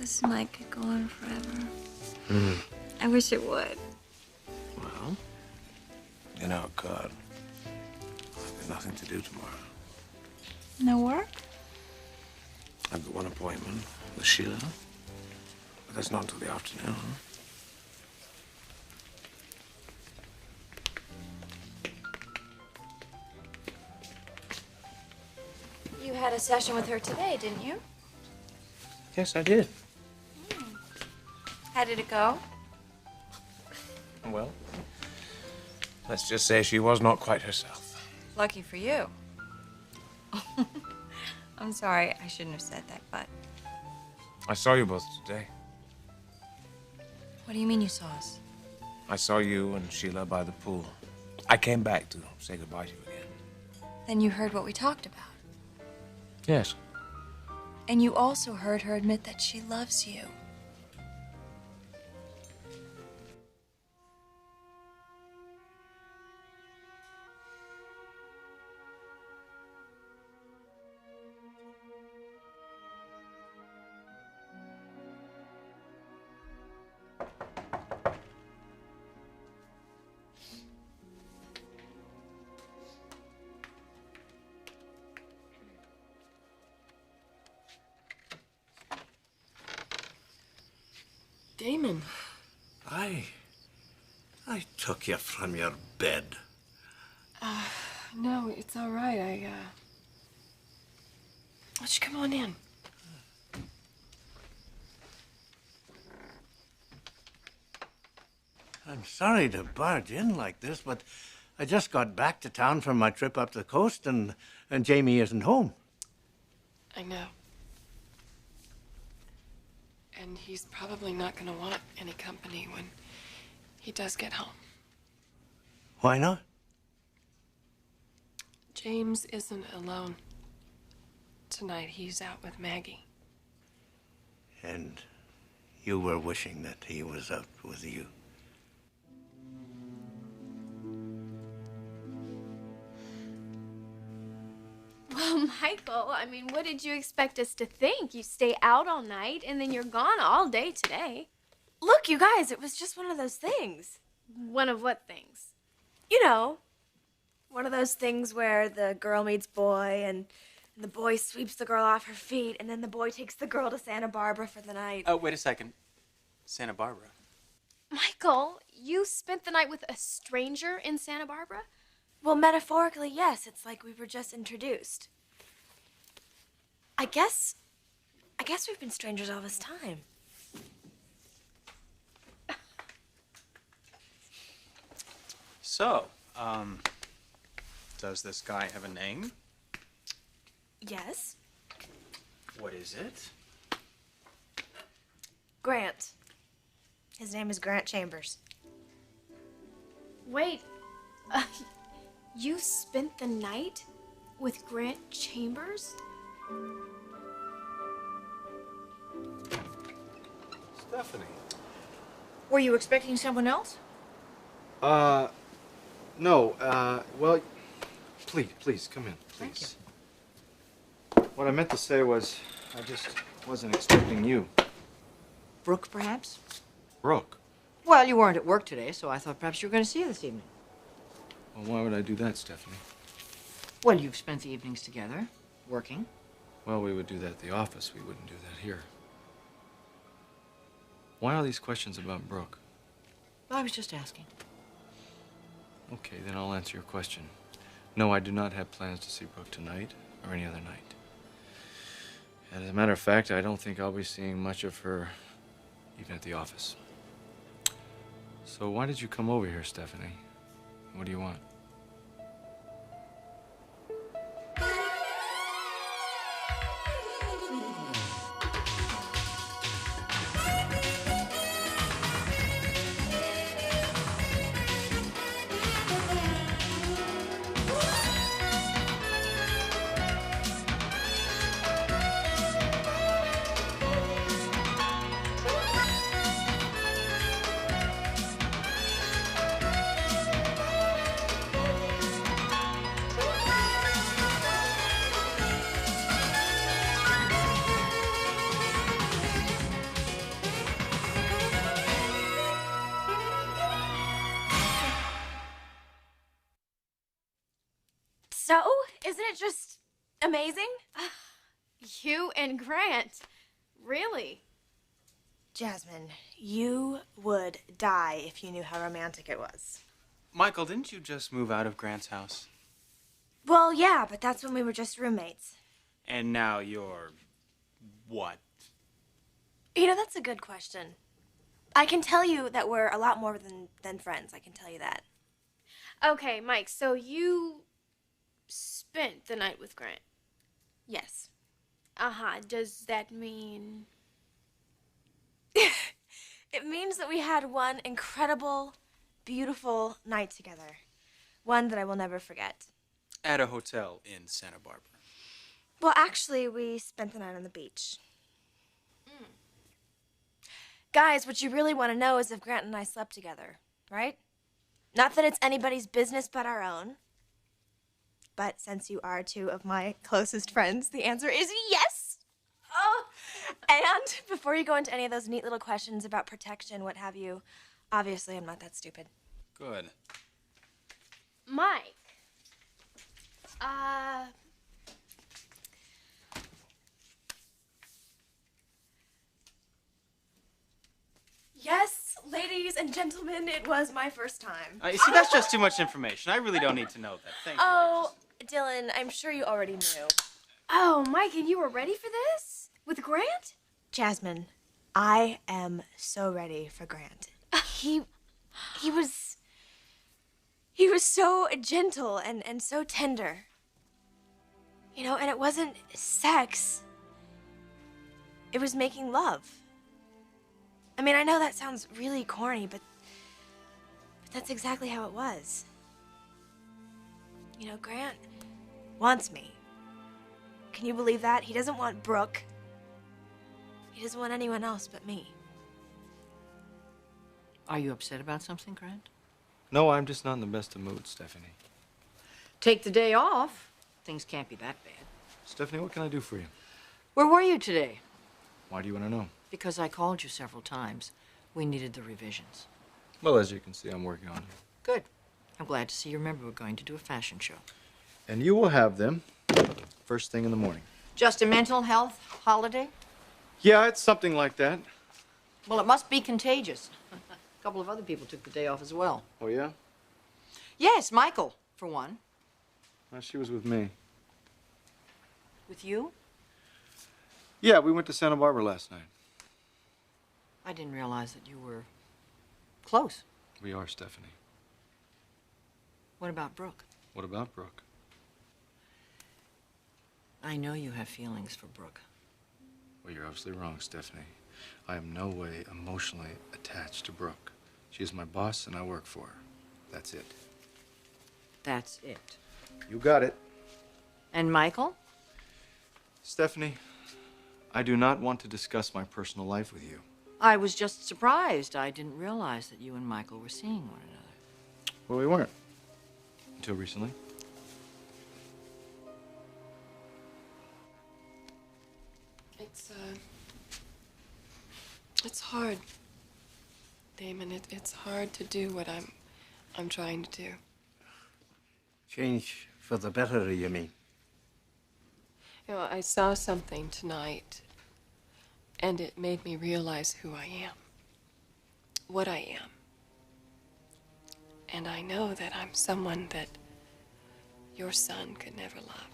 this might could go on forever. I wish it would. Well, you know, it could. I've got nothing to do tomorrow. No work? I've got one appointment with Sheila, but that's not until the afternoon. You had a session with her today, didn't you? Yes, I did. How did it go? Well, let's just say she was not quite herself. Lucky for you. I'm sorry, I shouldn't have said that, but... I saw you both today. What do you mean you saw us? I saw you and Sheila by the pool. I came back to say goodbye to you again. Then you heard what we talked about. Yes. And you also heard her admit that she loves you. Damon. I took you from your bed. No, it's all right. Why don't you come on in? I'm sorry to barge in like this, but I just got back to town from my trip up the coast, and Jamie isn't home. I know. And he's probably not going to want any company when he does get home. Why not? James isn't alone. Tonight he's out with Maggie. And you were wishing that he was out with you. Well, Michael, I mean, what did you expect us to think? You stay out all night, and then you're gone all day today. Look, you guys, it was just one of those things. One of what things? You know, one of those things where the girl meets boy, and the boy sweeps the girl off her feet, and then the boy takes the girl to Santa Barbara for the night. Oh, wait a second. Santa Barbara. Michael, you spent the night with a stranger in Santa Barbara? Well, metaphorically, yes. It's like we were just introduced. I guess we've been strangers all this time. So, does this guy have a name? Yes. What is it? Grant. His name is Grant Chambers. Wait, you spent the night with Grant Chambers? Stephanie. Were you expecting someone else? No, well, please, come in, please. What I meant to say was, I just wasn't expecting you. Brooke, perhaps? Brooke? Well, you weren't at work today, so I thought perhaps you were going to see her this evening. Well, why would I do that, Stephanie? Well, you've spent the evenings together, working. Well, we would do that at the office. We wouldn't do that here. Why all these questions about Brooke? I was just asking. Okay, then I'll answer your question. No, I do not have plans to see Brooke tonight or any other night. As a matter of fact, I don't think I'll be seeing much of her even at the office. So why did you come over here, Stephanie? What do you want? it just amazing? You and Grant. Really? Jasmine, you would die if you knew how romantic it was. Michael, didn't you just move out of Grant's house? Well, yeah, but that's when we were just roommates. And now you're... what? You know, that's a good question. I can tell you that we're a lot more than friends. I can tell you that. Okay, Mike, so you spent the night with Grant? Yes. Uh-huh. Does that mean... It means that we had one incredible, beautiful night together. One that I will never forget. At a hotel in Santa Barbara. Well, actually, we spent the night on the beach. Guys, what you really want to know is if Grant and I slept together, right? Not that it's anybody's business but our own. But since you are two of my closest friends, the answer is yes. Oh. And before you go into any of those neat little questions about protection, what have you, obviously I'm not that stupid. Good. Mike. Yes, ladies and gentlemen, it was my first time. You see, that's just too much information. I really don't need to know that. Thank you. Oh, Dylan, I'm sure you already knew. Oh, Mike, and you were ready for this? With Grant? Jasmine, I am so ready for Grant. He was so gentle and so tender. You know, and it wasn't sex. It was making love. I mean, I know that sounds really corny, but that's exactly how it was. You know, Grant wants me. Can you believe that? He doesn't want Brooke. He doesn't want anyone else but me. Are you upset about something, Grant? No, I'm just not in the best of moods, Stephanie. Take the day off. Things can't be that bad. Stephanie, what can I do for you? Where were you today? Why do you want to know? Because I called you several times. We needed the revisions. Well, as you can see, I'm working on it. Good. I'm glad to see you remember we're going to do a fashion show. And you will have them first thing in the morning. Just a mental health holiday? Yeah, it's something like that. Well, it must be contagious. A couple of other people took the day off as well. Oh, yeah? Yes, Michael, for one. Well, she was with me. With you? Yeah, we went to Santa Barbara last night. I didn't realize that you were close. We are, Stephanie. What about Brooke? What about Brooke? I know you have feelings for Brooke. Well, you're obviously wrong, Stephanie. I am no way emotionally attached to Brooke. She is my boss, and I work for her. That's it. That's it. You got it. And Michael? Stephanie, I do not want to discuss my personal life with you. I was just surprised. I didn't realize that you and Michael were seeing one another. Well, we weren't. Until recently. It's hard, Damon. It's hard to do what I'm trying to do. Change for the better, you mean? You know, I saw something tonight, and it made me realize who I am, what I am. And I know that I'm someone that your son could never love.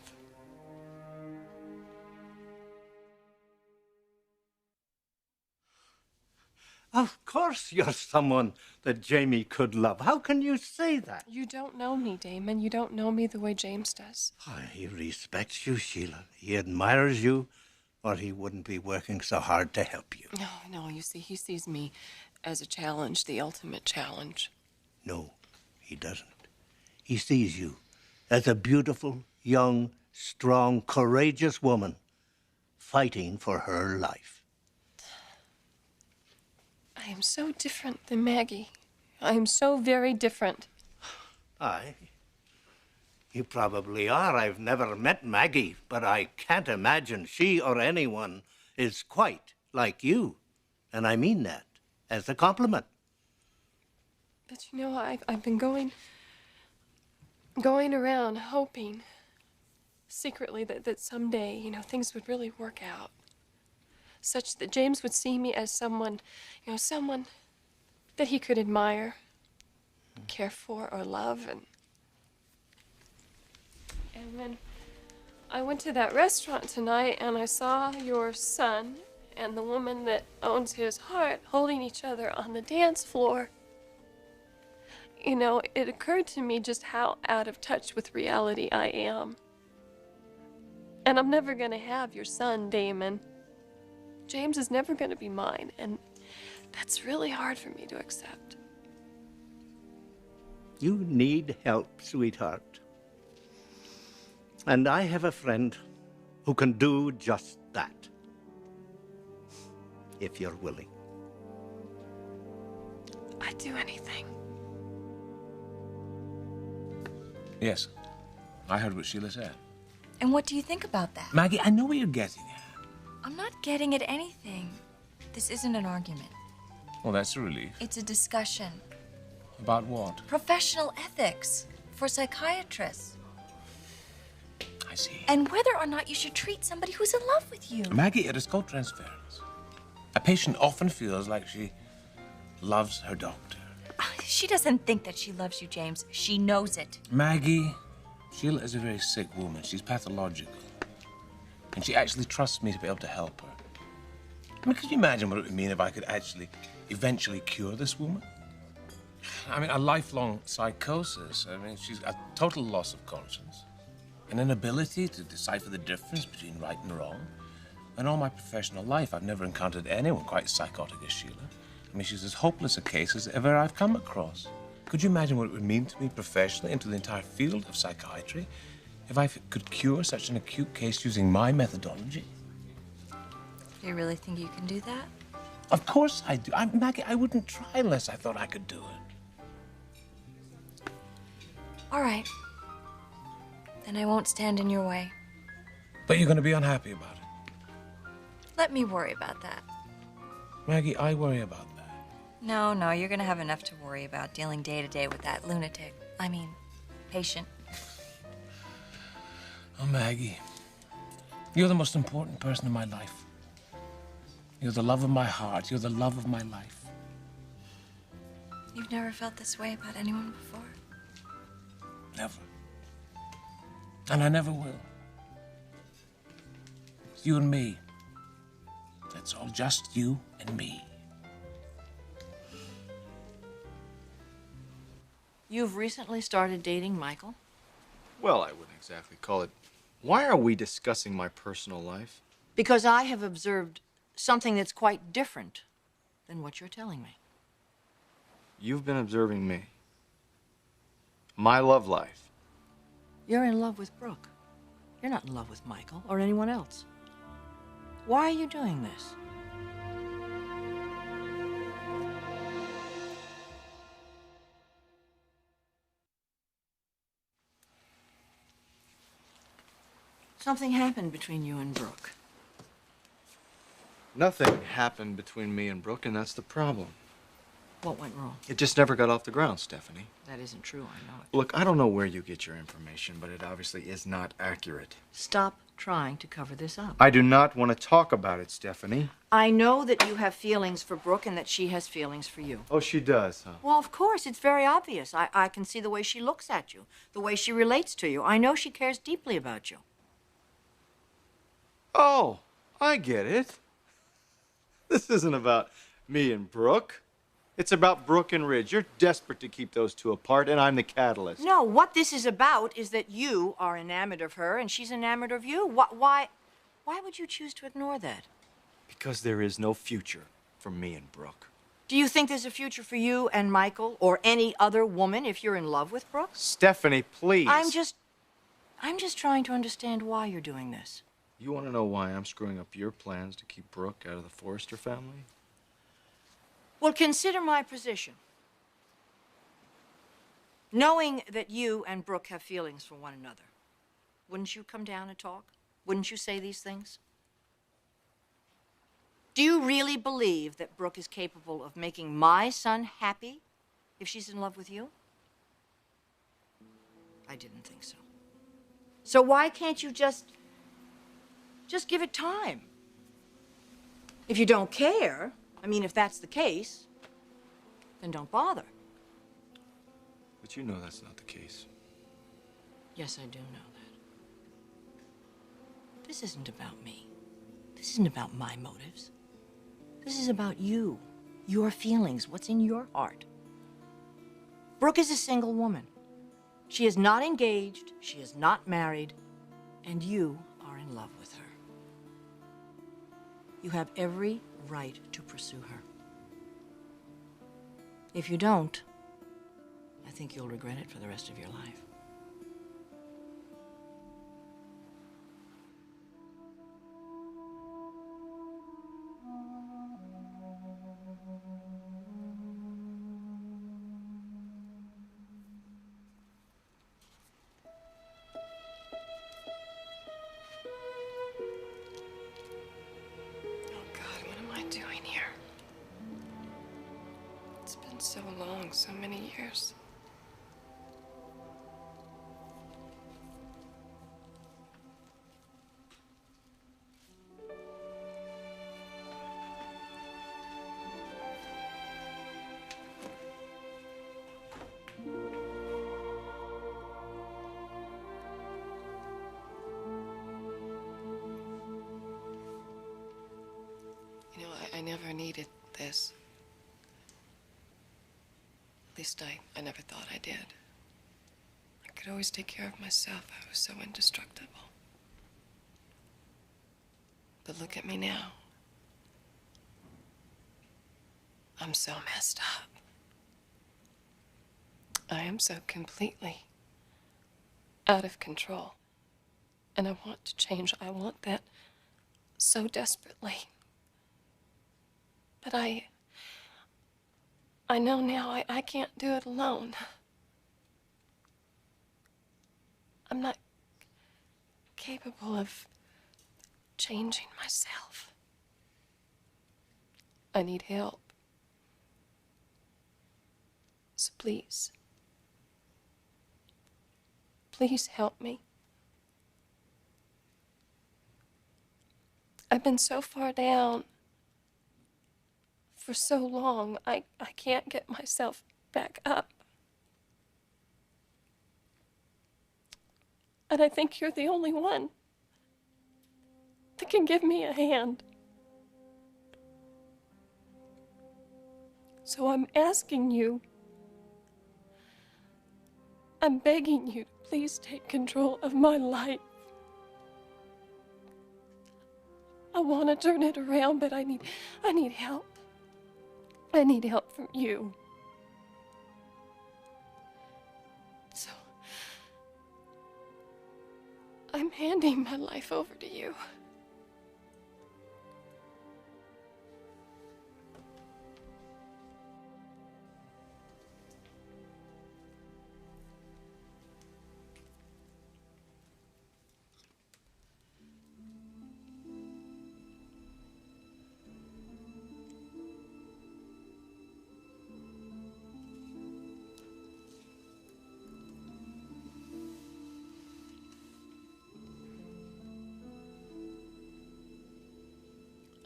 Of course you're someone that Jamie could love. How can you say that? You don't know me, Damon. You don't know me the way James does. Oh, he respects you, Sheila. He admires you, or he wouldn't be working so hard to help you. No, you see, he sees me as a challenge, the ultimate challenge. No, he doesn't. He sees you as a beautiful, young, strong, courageous woman fighting for her life. I am so different than Maggie. I am so very different. Aye. You probably are. I've never met Maggie, but I can't imagine she or anyone is quite like you. And I mean that as a compliment. But you know, I've been going around hoping secretly that someday, you know, things would really work out. Such that James would see me as someone, you know, someone that he could admire, care for, or love. And then I went to that restaurant tonight and I saw your son and the woman that owns his heart holding each other on the dance floor. You know, it occurred to me just how out of touch with reality I am. And I'm never gonna have your son, Damon. James is never gonna be mine, and that's really hard for me to accept. You need help, sweetheart. And I have a friend who can do just that. If you're willing. I'd do anything. Yes. I heard what Sheila said. And what do you think about that? Maggie, I know what you're getting at. I'm not getting at anything. This isn't an argument. Well, that's a relief. It's a discussion. About what? Professional ethics for psychiatrists. I see. And whether or not you should treat somebody who's in love with you. Maggie, it is called transference. A patient often feels like she loves her doctor. She doesn't think that she loves you, James. She knows it. Maggie, Sheila is a very sick woman. She's pathological. And she actually trusts me to be able to help her. I mean, could you imagine what it would mean if I could actually eventually cure this woman? I mean, a lifelong psychosis. I mean, she's a total loss of conscience. An inability to decipher the difference between right and wrong. In all my professional life, I've never encountered anyone quite as psychotic as Sheila. I mean, she's as hopeless a case as ever I've come across. Could you imagine what it would mean to me professionally and to the entire field of psychiatry if I could cure such an acute case using my methodology? Do you really think you can do that? Of course I do. Maggie, I wouldn't try unless I thought I could do it. All right. Then I won't stand in your way. But you're going to be unhappy about it. Let me worry about that. Maggie, I worry about that. No, you're gonna have enough to worry about dealing day to day with that lunatic. I mean, patient. Oh, Maggie, you're the most important person in my life. You're the love of my heart. You're the love of my life. You've never felt this way about anyone before? Never. And I never will. It's you and me. That's all, just you and me. You've recently started dating Michael? Well, I wouldn't exactly call it. Why are we discussing my personal life? Because I have observed something that's quite different than what you're telling me. You've been observing me. My love life. You're in love with Brooke. You're not in love with Michael or anyone else. Why are you doing this? Something happened between you and Brooke. Nothing happened between me and Brooke, and that's the problem. What went wrong? It just never got off the ground, Stephanie. That isn't true, I know it. Look, I don't know where you get your information, but it obviously is not accurate. Stop trying to cover this up. I do not want to talk about it, Stephanie. I know that you have feelings for Brooke and that she has feelings for you. Oh, she does, huh? Well, of course, it's very obvious. I can see the way she looks at you, the way she relates to you. I know she cares deeply about you. Oh, I get it. This isn't about me and Brooke. It's about Brooke and Ridge. You're desperate to keep those two apart, and I'm the catalyst. No, what this is about is that you are enamored of her and she's enamored of you. Why would you choose to ignore that? Because there is no future for me and Brooke. Do you think there's a future for you and Michael or any other woman if you're in love with Brooke? Stephanie, please. I'm just trying to understand why you're doing this. You want to know why I'm screwing up your plans to keep Brooke out of the Forrester family? Well, consider my position. Knowing that you and Brooke have feelings for one another, wouldn't you come down and talk? Wouldn't you say these things? Do you really believe that Brooke is capable of making my son happy if she's in love with you? I didn't think so. So why can't you just give it time? If you don't care, I mean, if that's the case, then don't bother. But you know that's not the case. Yes, I do know that. This isn't about me. This isn't about my motives. This is about you, your feelings, what's in your heart. Brooke is a single woman. She is not engaged, she is not married, and you are in love with her. You have every right to pursue her. If you don't, I think you'll regret it for the rest of your life. Oh, God, what am I doing here? It's been so long, so many years. You know, I never needed this. At least I never thought I did. I could always take care of myself. I was so indestructible. But look at me now. I'm so messed up. I am so completely out of control. And I want to change. I want that so desperately. But I know now I can't do it alone. I'm not capable of changing myself. I need help. So please help me. I've been so far down for so long, I can't get myself back up. And I think you're the only one that can give me a hand. So I'm asking you, I'm begging you to please take control of my life. I want to turn it around, but I need help. I need help from you. So, I'm handing my life over to you.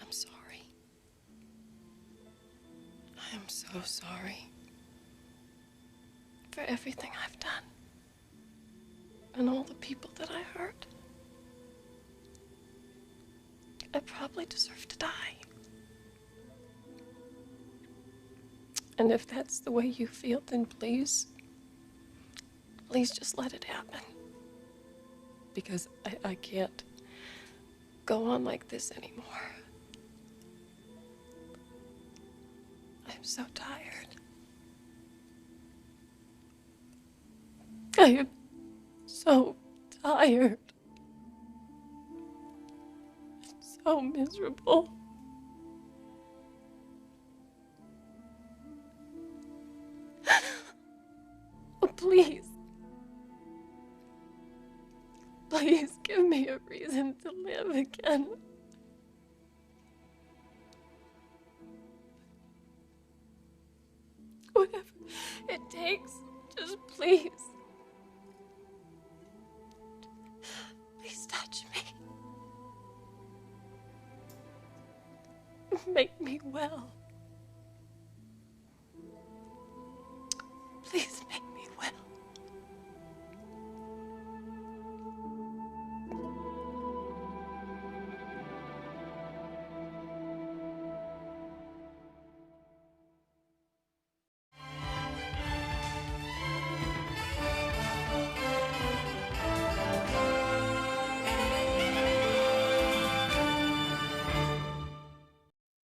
I'm sorry. I am so sorry for everything I've done and all the people that I hurt. I probably deserve to die. And if that's the way you feel, then please just let it happen. Because I can't go on like this anymore. I'm so tired. I am so tired. So miserable. Oh, please. Please give me a reason to live again. Whatever it takes, just please. make me well. Please